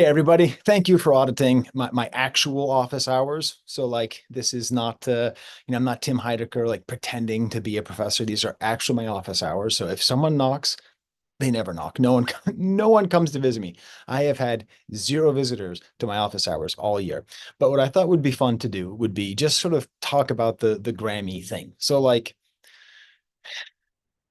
Hey everybody, thank you for auditing my actual office hours. So like this is not I'm not Tim Heidecker like pretending to be a professor. These are actually my office hours. So if someone knocks, they never knock. No one no one comes to visit me. I have had zero visitors to my office hours all year. But what I thought would be fun to do would be just sort of talk about the Grammy thing. So like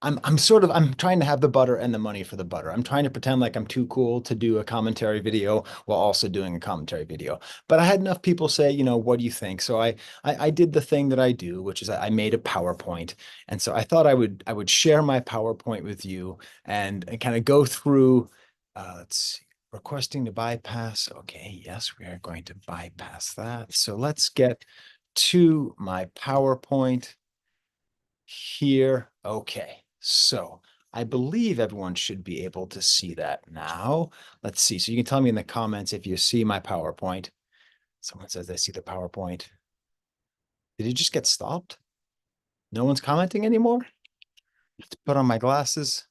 I'm trying to have the butter and the money for the butter. I'm trying to pretend like I'm too cool to do a commentary video while also doing a commentary video. But I had enough people say, what do you think? So I did the thing that I do, which is I made a PowerPoint. And so I thought I would share my PowerPoint with you and kind of go through let's see, requesting to bypass. Okay, yes, we are going to bypass that. So let's get to my PowerPoint here. Okay. So I believe everyone should be able to see that now. Let's see. So you can tell me in the comments if you see my PowerPoint. Someone says they see the PowerPoint. Did it just get stopped? No one's commenting anymore? Let's put on my glasses.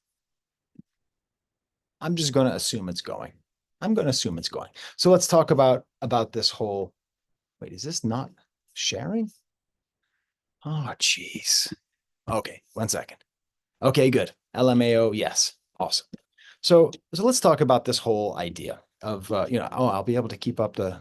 I'm just going to assume it's going. I'm going to assume it's going. So let's talk about this whole, wait, is this not sharing? Oh, geez. Okay, 1 second. Okay, good. LMAO, yes. Awesome. So let's talk about this whole idea of I'll be able to keep up the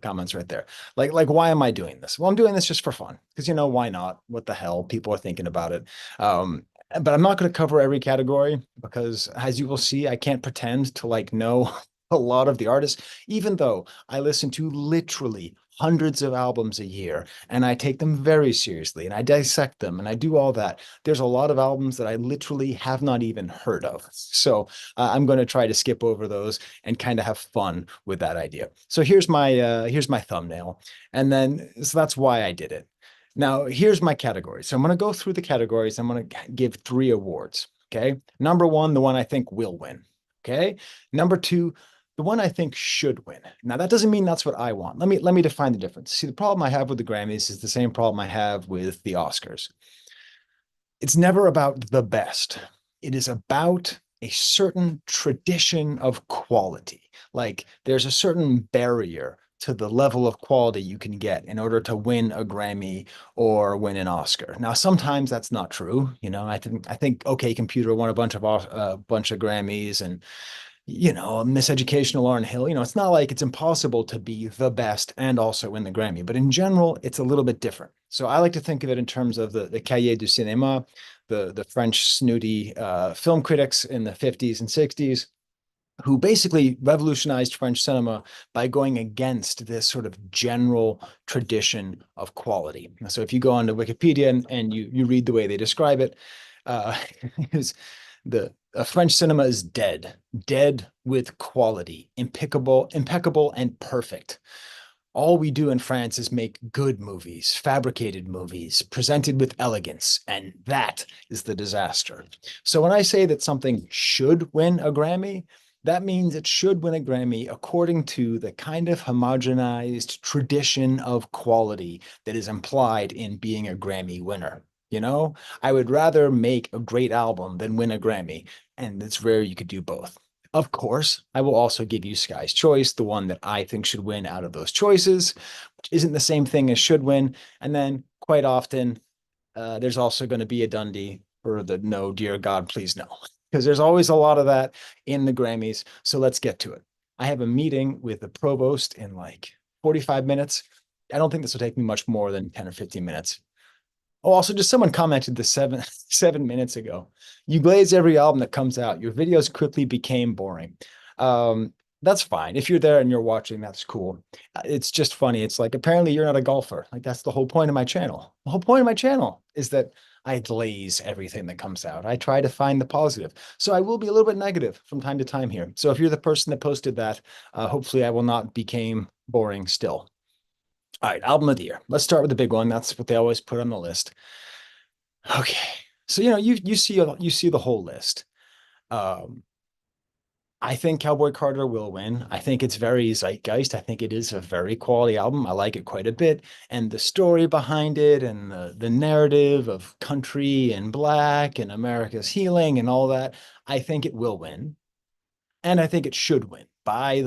comments right there. Like why am I doing this? Well, I'm doing this just for fun because why not? What the hell? People are thinking about it. But I'm not going to cover every category because as you will see, I can't pretend to like know a lot of the artists, even though I listen to literally hundreds of albums a year and I take them very seriously and I dissect them and I do all that. There's a lot of albums that I literally have not even heard of. So I'm going to try to skip over those and kind of have fun with that idea. So here's my thumbnail, and then so that's why I did it. Now here's my category. So I'm going to go through the categories. I'm going to give 3 awards. Okay, number one, the one I think will win. Okay, number two, the one I think should win. Now that doesn't mean that's what I want. Let me define the difference. See, the problem I have with the Grammys is the same problem I have with the Oscars. It's never about the best. It is about a certain tradition of quality. Like there's a certain barrier to the level of quality you can get in order to win a Grammy or win an Oscar. Now, sometimes that's not true. I think OK Computer won a bunch of Grammys, and Miseducational Lauryn Hill. It's not like it's impossible to be the best and also win the Grammy, but in general, it's a little bit different. So I like to think of it in terms of the Cahiers du Cinéma, the French snooty film critics in the 50s and 60s, who basically revolutionized French cinema by going against this sort of general tradition of quality. So if you go onto Wikipedia and you read the way they describe it, uh, is the French cinema is dead with quality, impeccable and perfect. All we do in France is make good movies, fabricated movies, presented with elegance, and that is the disaster. So when I say that something should win a Grammy, that means it should win a Grammy according to the kind of homogenized tradition of quality that is implied in being a Grammy winner. I would rather make a great album than win a Grammy, and it's rare you could do both. Of course, I will also give you Skye's choice, the one that I think should win out of those choices, which isn't the same thing as should win. And then quite often, there's also going to be a Dundee for the no, dear God, please no, because there's always a lot of that in the Grammys. So let's get to it. I have a meeting with the provost in like 45 minutes. I don't think this will take me much more than 10 or 15 minutes. Oh, also, just someone commented this seven 7 minutes ago. You glaze every album that comes out. Your videos quickly became boring. That's fine. If you're there and you're watching, that's cool. It's just funny. It's like apparently you're not a golfer. Like that's the whole point of my channel. The whole point of my channel is that I glaze everything that comes out. I try to find the positive. So I will be a little bit negative from time to time here. So if you're the person that posted that, hopefully I will not become boring still. All right, album of the year. Let's start with the big one. That's what they always put on the list. Okay. So you see the whole list. Um, I think Cowboy Carter will win. I think it's very zeitgeist. I think it is a very quality album. I like it quite a bit. And the story behind it and the narrative of country and black and America's healing and all that, I think it will win. And I think it should win by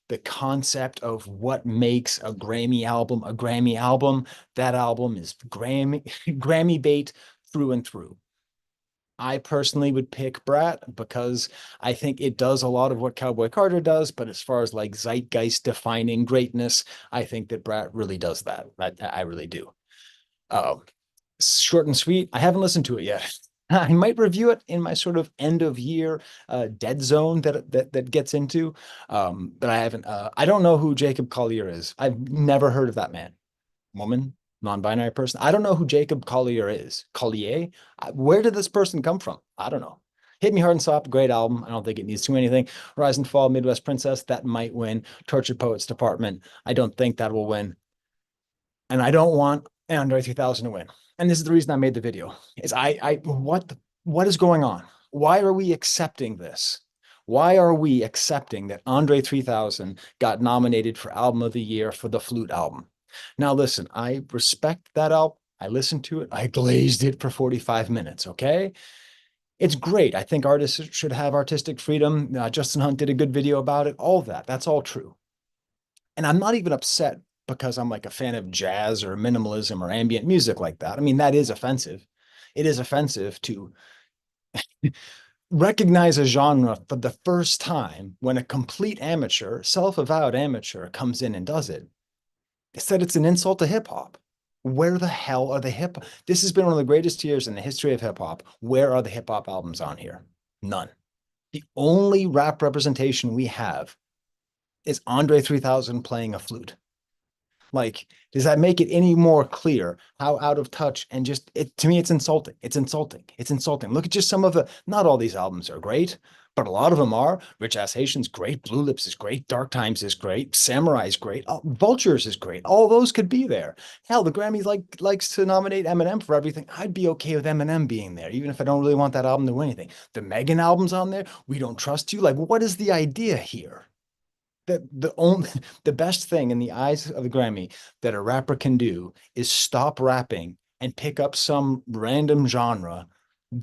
the concept of what makes a Grammy album. That album is Grammy Grammy bait through and through. I personally would pick Brat because I think it does a lot of what Cowboy Carter does, but as far as like zeitgeist defining greatness, I think that Brat really does that. I really do. Um, Short and sweet. I haven't listened to it yet. I might review it in my sort of end of year dead zone that gets into, but I haven't. I don't know who Jacob Collier is. I've never heard of that man, woman, non-binary person. I don't know who Jacob Collier is. Collier? Where did this person come from? I don't know. Hit Me Hard and Soft, great album. I don't think it needs to anything. Rise and Fall, Midwest Princess, that might win. Tortured Poets Department, I don't think that will win. And I don't want Andre 3000 to win. And this is the reason I made the video. Is what is going on? Why are we accepting this? Why are we accepting that Andre 3000 got nominated for Album of the Year for the Flute album? Now, listen, I respect that album. I listened to it. I glazed it for 45 minutes. Okay. It's great. I think artists should have artistic freedom. Justin Hunt did a good video about it. All that. That's all true. And I'm not even upset because I'm like a fan of jazz or minimalism or ambient music like that. I mean, that is offensive. It is offensive to recognize a genre for the first time when a complete amateur, self-avowed amateur, comes in and does it. They said it's an insult to hip hop. Where the hell are the hip? This has been one of the greatest years in the history of hip hop. Where are the hip hop albums on here? None. The only rap representation we have is Andre 3000 playing a flute. Like, does that make it any more clear how out of touch and just it to me, it's insulting. It's insulting. It's insulting. Look at just some of the, not all these albums are great, but a lot of them are. Rich Ass Haitian's great, Blue Lips is great, Dark Times is great, Samurai is great, Vultures is great. All those could be there. Hell, the Grammys likes to nominate Eminem for everything. I'd be okay with Eminem being there, even if I don't really want that album to win anything. The Megan album's on there. We Don't Trust You. Like, what is the idea here? The only the best thing in the eyes of the Grammy that a rapper can do is stop rapping and pick up some random genre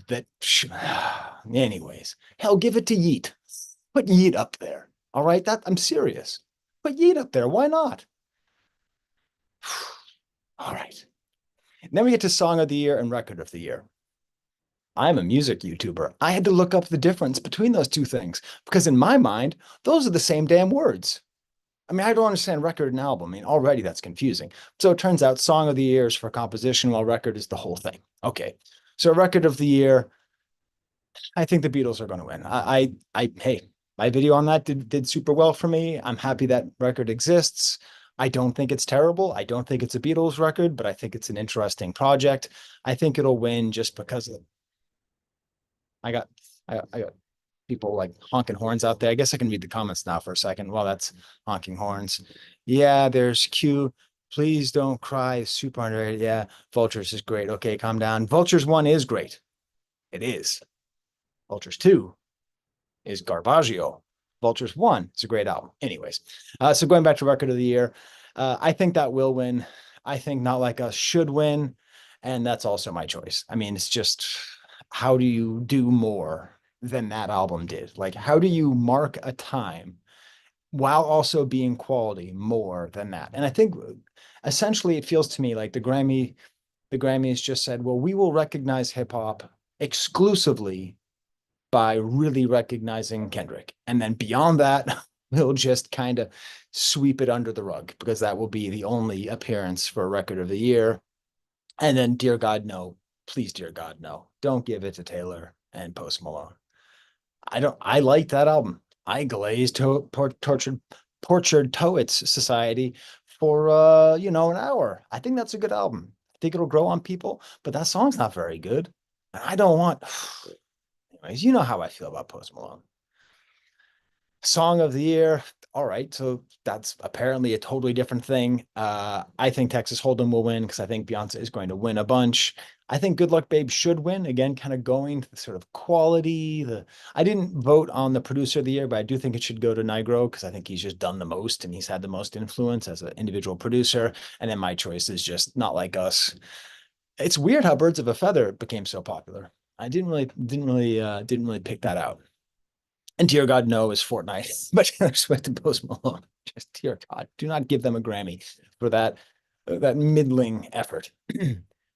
that anyways, hell, give it to Yeet. Put Yeet up there. All right, that I'm serious. Put Yeet up there. Why not? All right. And then we get to Song of the Year and Record of the Year. I'm a music YouTuber. I had to look up the difference between those two things because in my mind, those are the same damn words. I mean, I don't understand record and album. I mean, already that's confusing. So it turns out Song of the Year is for composition, while record is the whole thing. Okay. So Record of the Year, I think the Beatles are going to win. Hey, my video on that did super well for me. I'm happy that record exists. I don't think it's terrible. I don't think it's a Beatles record, but I think it's an interesting project. I think it'll win just because of I got I got people like honking horns out there. I guess I can read the comments now for a second. Well, that's honking horns. Yeah, there's Q. Please don't cry. Super underrated. Yeah, Vultures is great. Okay, calm down. Vultures 1 is great. It is. Vultures 2 is Garbaggio. Vultures 1 is a great album. Anyways, so going back to Record of the Year, I think that will win. I think Not Like Us should win. And that's also my choice. I mean, it's just how do you do more than that album did? Like, how do you mark a time while also being quality more than that? And I think essentially it feels to me like the Grammys just said, well, we will recognize hip hop exclusively by really recognizing Kendrick. And then beyond that, we'll just kind of sweep it under the rug because that will be the only appearance for a Record of the Year. And then, dear God, no, please, dear God, no, don't give it to Taylor and Post Malone. I like that album. I glazed Tortured Poets Society for an hour. I think that's a good album. I think it'll grow on people, but that song's not very good. And I don't want anyways, you know how I feel about Post Malone. Song of the Year. All right, so that's apparently a totally different thing. I think Texas Hold'em will win because I think Beyonce is going to win a bunch. I think Good Luck Babe should win. Again, kind of going to the sort of quality. I didn't vote on the producer of the year, but I do think it should go to Nigro because I think he's just done the most and he's had the most influence as an individual producer. And then my choice is just Not Like Us. It's weird how Birds of a Feather became so popular. I didn't really pick that out. And Dear God No is Fortnite, but Taylor Swift and Post Malone. Just dear God, do not give them a Grammy for that middling effort.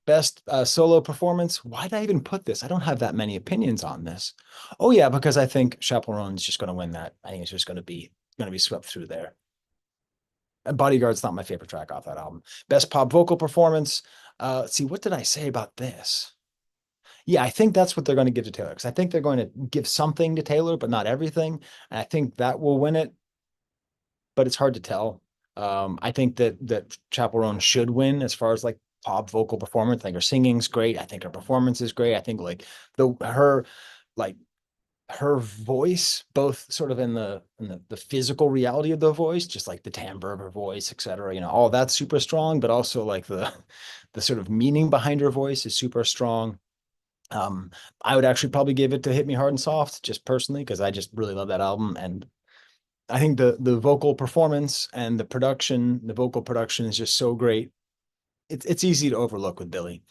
Best solo performance. Why did I even put this? I don't have that many opinions on this. Oh yeah, because I think Chaperone is just going to win that. I think it's just going to be swept through there. And Bodyguard's not my favorite track off that album. Best pop vocal performance. Let's see, what did I say about this? Yeah, I think that's what they're going to give to Taylor because I think they're going to give something to Taylor, but not everything. And I think that will win it, but it's hard to tell. I think that Chaperone should win as far as like pop vocal performance. I think her singing's great. I think her performance is great. I think like like her voice, both sort of in the physical reality of the voice, just like the timbre of her voice, et cetera, all that's super strong, but also like the sort of meaning behind her voice is super strong. Um, I would actually probably give it to Hit Me Hard and Soft, just personally, because I just really love that album. And I think the vocal performance and the vocal production is just so great. It's easy to overlook with Billy.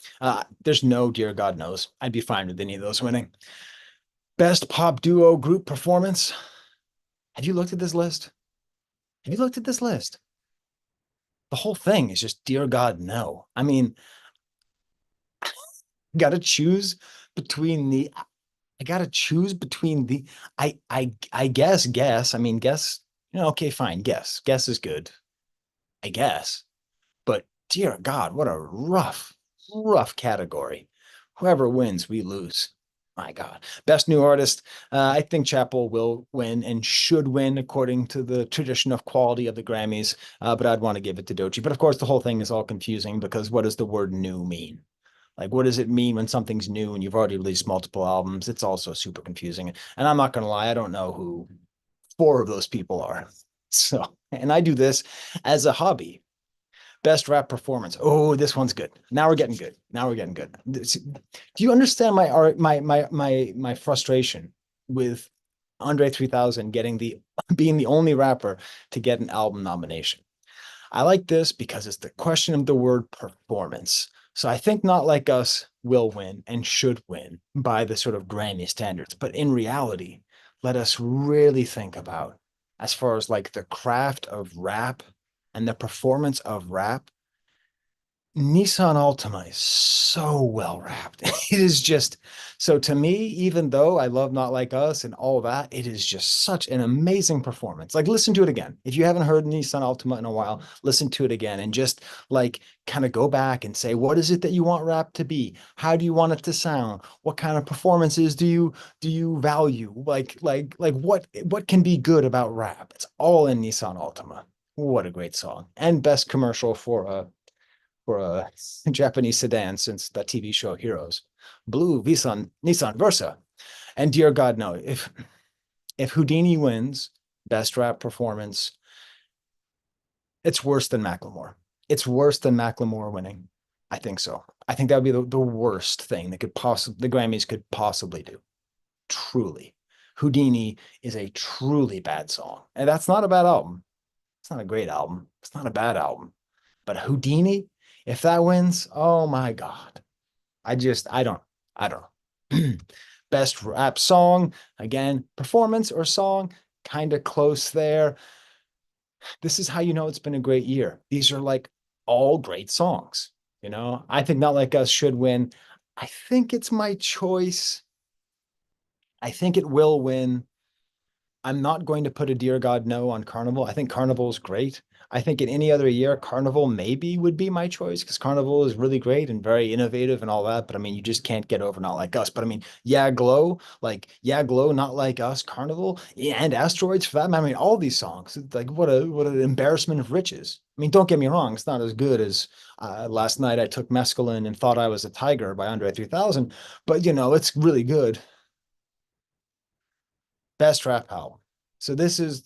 There's no Dear God Knows. I'd be fine with any of those winning. Best pop duo group performance. Have you looked at this list? Have you looked at this list? The whole thing is just Dear God, no. I mean, gotta choose between the I gotta choose between the I guess. I mean, guess, okay, fine. Guess is good, I guess. But dear God, what a rough category. Whoever wins, we lose. My God. Best new artist. I think Chappell will win and should win according to the tradition of quality of the Grammys. But I'd want to give it to Doechii. But of course, the whole thing is all confusing because what does the word new mean? Like, what does it mean when something's new and you've already released multiple albums? It's also super confusing. And I'm not going to lie, I don't know who four of those people are. So, and I do this as a hobby. Best rap performance. Oh, this one's good. Now we're getting good. Now we're getting good. Do you understand my frustration with Andre 3000 getting the being the only rapper to get an album nomination? I like this because it's the question of the word performance. So I think Not Like Us will win and should win by the sort of Grammy standards. But in reality, let us really think about as far as like the craft of rap and the performance of rap. Nissan Altima is so well wrapped. It is just so to me, even though I love Not Like Us and all that, it is just such an amazing performance. Like, listen to it again. If you haven't heard Nissan Altima in a while, listen to it again and just like kind of go back and say, what is it that you want rap to be? How do you want it to sound? What kind of performances do you value? Like what can be good about rap? It's all in Nissan Altima. What a great song. And best commercial for a Japanese sedan since that TV show Heroes. Blue Nissan Versa. And dear God, no, if Houdini wins best rap performance, it's worse than Macklemore. It's worse than Macklemore winning. I think so. I think that would be the worst thing that could possibly the Grammys could possibly do. Truly. Houdini is a truly bad song. And that's not a bad album. It's not a great album. It's not a bad album. But Houdini, if that wins, oh my God. I don't know. Best rap song, again, performance or song, kind of close there. This is how you know it's been a great year. These are like all great songs. I think Not Like Us should win. I think it's my choice. I think it will win. I'm not going to put a Dear God No on Carnival. I think Carnival is great. I think in any other year, Carnival maybe would be my choice because Carnival is really great and very innovative and all that. But I mean, you just can't get over Not Like Us. But I mean, Yeah, Glow, Not Like Us, Carnival, and Asteroids for that matter. I mean, all these songs, like what an embarrassment of riches. I mean, don't get me wrong, it's not as good as Last Night I Took Mescaline and Thought I Was a Tiger by Andre 3000, but it's really good. Best rap album. So this is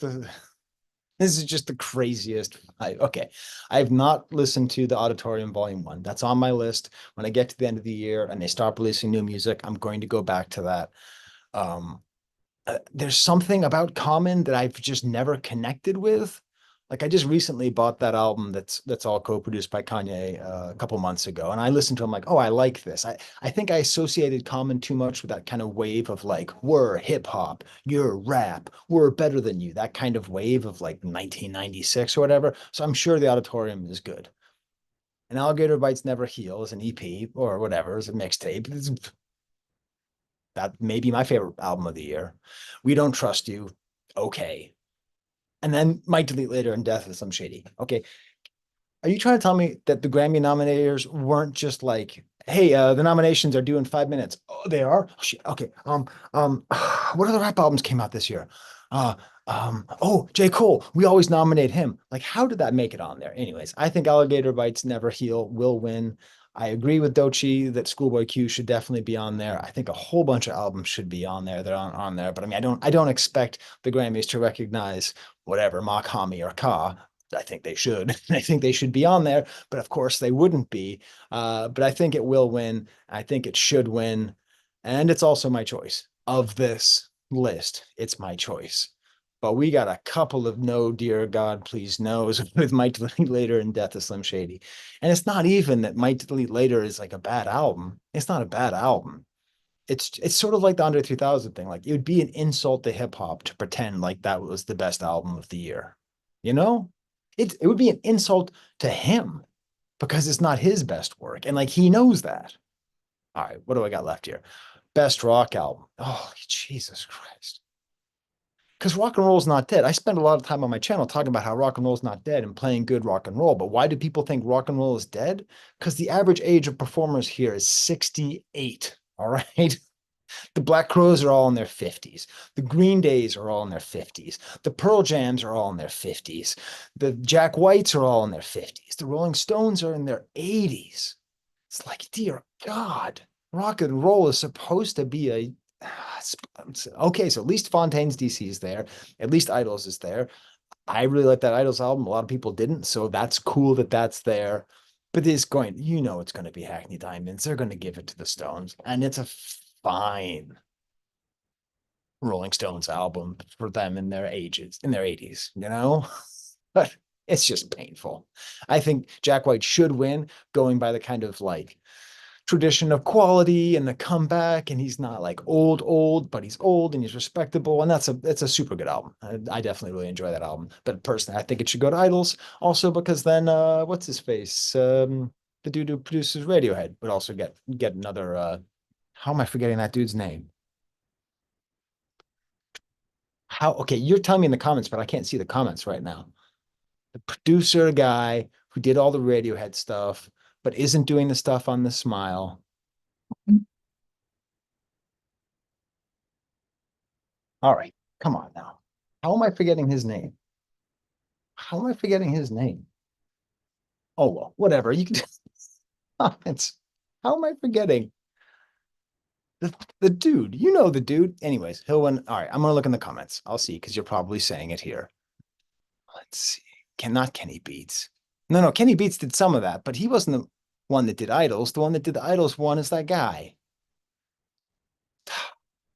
just the craziest. Okay. I've not listened to the Auditorium Volume 1. That's on my list. When I get to the end of the year and they stop releasing new music, I'm going to go back to that. There's something about Common that I've just never connected with. Like I just recently bought that album that's all co-produced by Kanye a couple months ago, and I listened to him like, oh, I like this. I think I associated Common too much with that kind of wave of like, we're hip hop, you're rap, we're better than you. That kind of wave of like 1996 or whatever. So I'm sure the auditorium is good. And Alligator Bites Never Heal is an EP or whatever, is a mixtape. That may be my favorite album of the year. We Don't Trust You. Okay. And then Might Delete Later and Death of Some Shady. Okay. Are you trying to tell me that the Grammy nominators weren't just like, hey, the nominations are due in 5 minutes? Oh, they are? Oh, shit. Okay. What other rap albums came out this year? Uh, oh, J. Cole. We always nominate him. Like, how did that make it on there? Anyways, I think Alligator Bites Never Heal will win. I agree with Doechii that Schoolboy Q should definitely be on there. I think a whole bunch of albums should be on there. They're on there, but I mean, I don't expect the Grammys to recognize whatever Mach Hami or Ka. I think they should. I think they should be on there, but of course they wouldn't be. But I think it will win. I think it should win. And it's also my choice of this list. It's my choice. But we got a couple of no, dear God, please knows with Might Delete Later and Death of Slim Shady. And it's not even that Might Delete Later is like a bad album. It's not a bad album. It's sort of like the Andre 3000 thing. Like it would be an insult to hip hop to pretend like that was the best album of the year. You know? It would be an insult to him because it's not his best work. And like he knows that. All right, what do I got left here? Best rock album. Oh, Jesus Christ. Because rock and roll is not dead. I spend a lot of time on my channel talking about how rock and roll is not dead and playing good rock and roll. But why do people think rock and roll is dead? Because the average age of performers here is 68. All right. The Black Crowes are all in their 50s. The Green Days are all in their 50s. The Pearl Jams are all in their 50s. The Jack Whites are all in their 50s. The Rolling Stones are in their 80s. It's like, dear God, rock and roll is supposed to be a okay, so at least Fontaine's DC is there. At least Idols is there. I really like that Idols album. A lot of people didn't, so that's cool that that's there. But it's going, it's going to be Hackney Diamonds. They're going to give it to the Stones, and it's a fine Rolling Stones album for them in their ages, in their 80s, But it's just painful. I think Jack White should win, going by the kind of like tradition of quality and the comeback, and he's not like old, but he's old and he's respectable, and it's a super good album. I definitely really enjoy that album. But personally, I think it should go to Idols, also because then what's his face? The dude who produces Radiohead would also get another how am I forgetting that dude's name? How okay, you're telling me in the comments, but I can't see the comments right now. The producer guy who did all the Radiohead stuff, but isn't doing the stuff on the Smile. All right, come on now. How am I forgetting his name? How am I forgetting his name? Oh well, whatever. You can comments. How am I forgetting the dude? You know the dude. Anyways, he'll win. All right, I'm gonna look in the comments. I'll see because you're probably saying it here. Let's see. Cannot Kenny Beats. No, Kenny Beats did some of that, but he wasn't the one that did Idols. The one that did the Idols one is that guy.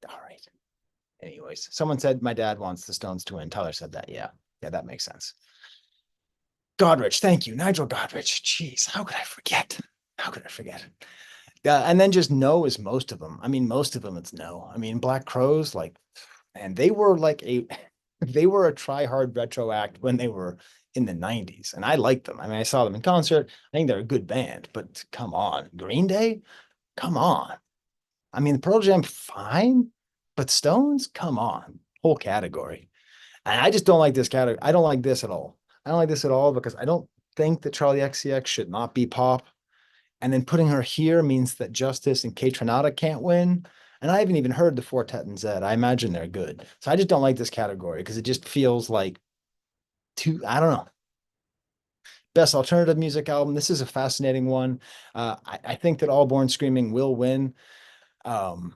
All right. Anyways, someone said my dad wants the Stones to win. Tyler said that. Yeah. Yeah, that makes sense. Godrich, thank you. Nigel Godrich. Jeez, how could I forget? How could I forget? And then just no is most of them. I mean, most of them it's no. I mean, Black Crows, like, and they were like they were a try-hard retro act when they were in the 90s. And I liked them. I mean, I saw them in concert. I think they're a good band, but come on. Green Day? Come on. I mean, Pearl Jam, fine, but Stones, come on. Whole category. And I just don't like this category. I don't like this at all. I don't like this at all because I don't think that Charlie XCX should not be pop. And then putting her here means that Justice and Kaytranada can't win. And I haven't even heard the Fortet and Zed. I imagine they're good. So I just don't like this category because it just feels like too, I don't know. Best alternative music album. This is a fascinating one. I think that All Born Screaming will win. Um,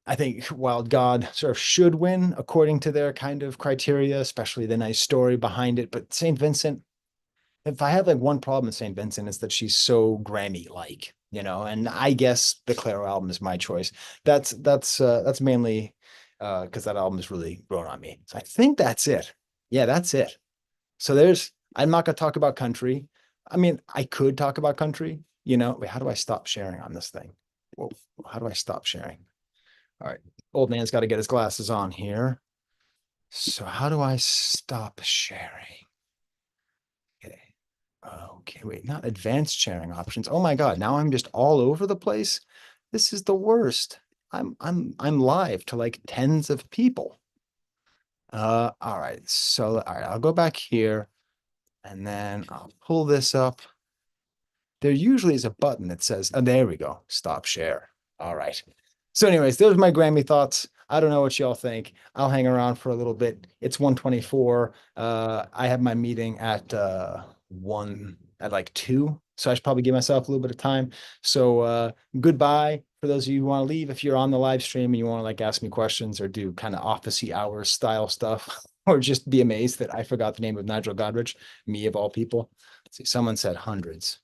I think Wild God sort of should win according to their kind of criteria, especially the nice story behind it. But St. Vincent, if I have like one problem with St. Vincent, is that she's so Grammy-like, and I guess the Clairo album is my choice. That's mainly because that album has really grown on me. So I think that's it. Yeah, that's it. So there's I'm not gonna talk about country. I mean, I could talk about country, you know. Wait, how do I stop sharing on this thing? Whoa, how do I stop sharing? All right, old man's got to get his glasses on here. So how do I stop sharing? Okay. Okay, wait, not advanced sharing options. Oh my God, now I'm just all over the place. This is the worst. I'm live to like tens of people. All right. So all right, I'll go back here and then I'll pull this up. There usually is a button that says, oh, there we go, stop share. All right. So anyways, those are my Grammy thoughts. I don't know what y'all think. I'll hang around for a little bit. It's 1:24. I have my meeting at one at like 2. So I should probably give myself a little bit of time. So goodbye for those of you who want to leave. If you're on the live stream and you want to like ask me questions or do kind of officey hours style stuff, or just be amazed that I forgot the name of Nigel Godrich, me of all people. Let's see, someone said hundreds.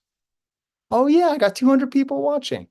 Oh yeah, I got 200 people watching.